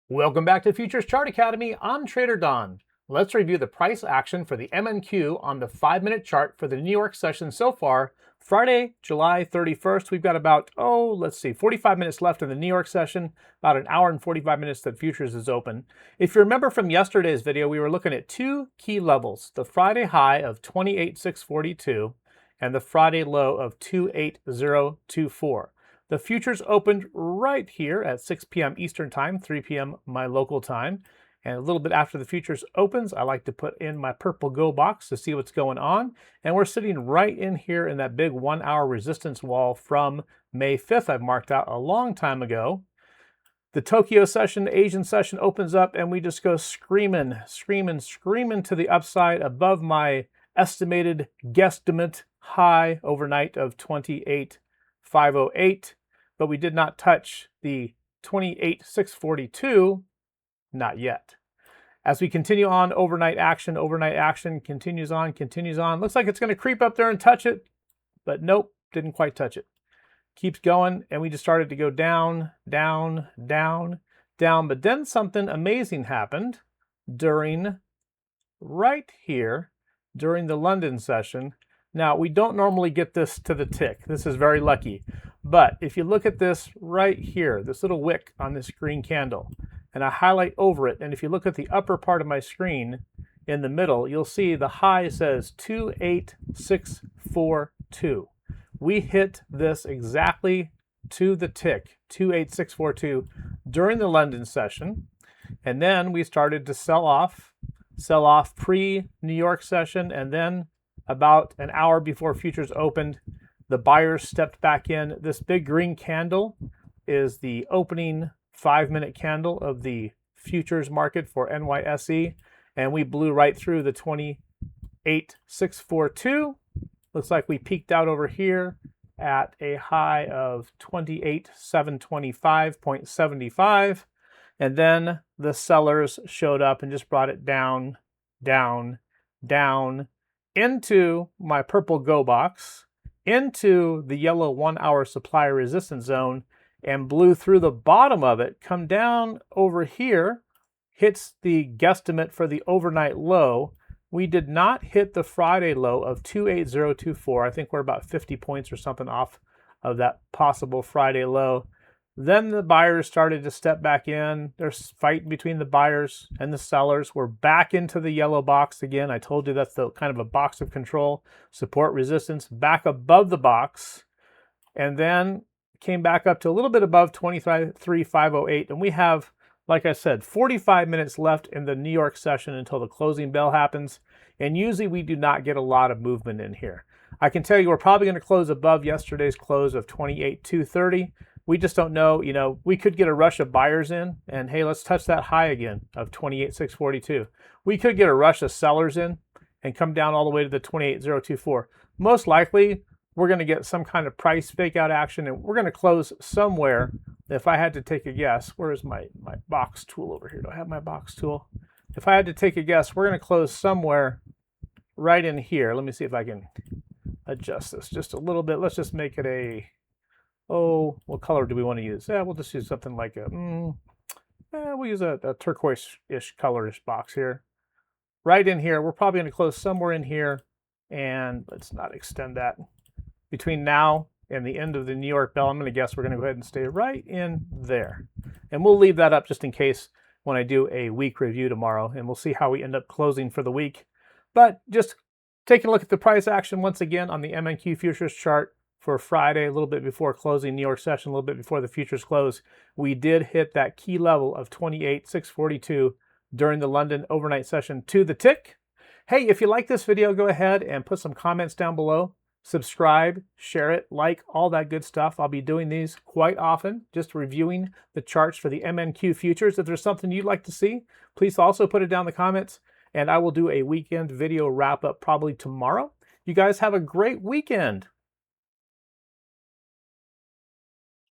Welcome back to Futures Chart Academy. I'm Trader Don. Let's review the price action for the MNQ on the 5-minute chart for the New York session so far. Friday, July 31st, we've got about, 45 minutes left in the New York session, about an hour and 45 minutes that futures is open. If you remember from yesterday's video, we were looking at two key levels, the Friday high of 28,642 and the Friday low of 28024. The futures opened right here at 6 p.m. Eastern Time, 3 p.m. my local time. And a little bit after the futures opens, I like to put in my purple go box to see what's going on. And we're sitting right in here in that big 1 hour resistance wall from May 5th I've marked out a long time ago. The Tokyo session, the Asian session opens up and we just go screaming to the upside above my estimated guesstimate high overnight of 28,508. But we did not touch the 28,642, not yet. As we continue on, overnight action continues on. Looks like it's going to creep up there and touch it, but nope, didn't quite touch it. Keeps going, and we just started to go down. But then something amazing happened right here, during the London session. Now, we don't normally get this to the tick. This is very lucky. But if you look at this right here, this little wick on this green candle, and I highlight over it, and if you look at the upper part of my screen in the middle, you'll see the high says 28642. We hit this exactly to the tick, 28642, during the London session. And then we started to sell off pre-New York session, and then about an hour before futures opened, the buyers stepped back in. This big green candle is the opening 5-minute candle of the futures market for NYSE, and we blew right through the 28,642. Looks like we peaked out over here at a high of 28,725.75, and then the sellers showed up and just brought it down into my purple go box, into the yellow 1 hour supply resistance zone, and blew through the bottom of it, come down over here, hits the guesstimate for the overnight low. We did not hit the Friday low of 28024. I think we're about 50 points or something off of that possible Friday low. Then the buyers started to step back in. There's fight between the buyers and the sellers. We're back into the yellow box again. I told you that's the kind of a box of control, support resistance, back above the box. And then came back up to a little bit above 23,508. And we have, like I said, 45 minutes left in the New York session until the closing bell happens. And usually we do not get a lot of movement in here. I can tell you we're probably going to close above yesterday's close of 28,230. We just don't know, we could get a rush of buyers in, and hey, let's touch that high again of 28,642. We could get a rush of sellers in and come down all the way to the 28,024. Most likely, we're going to get some kind of price fake out action, and we're going to close somewhere. If I had to take a guess, where is my box tool over here? Do I have my box tool? If I had to take a guess, we're going to close somewhere right in here. Let me see if I can adjust this just a little bit. Let's just make it a... what color do we want to use? We'll just use something like we'll use a turquoise-ish colorish box here. Right in here, we're probably going to close somewhere in here, and let's not extend that. Between now and the end of the New York bell, I'm going to guess we're going to go ahead and stay right in there. And we'll leave that up just in case when I do a week review tomorrow, and we'll see how we end up closing for the week. But just taking a look at the price action once again on the MNQ futures chart, for Friday, a little bit before closing New York session, a little bit before the futures close, we did hit that key level of 28,642 during the London overnight session to the tick. Hey, if you like this video, go ahead and put some comments down below. Subscribe, share it, like, all that good stuff. I'll be doing these quite often, just reviewing the charts for the MNQ futures. If there's something you'd like to see, please also put it down in the comments, and I will do a weekend video wrap-up probably tomorrow. You guys have a great weekend.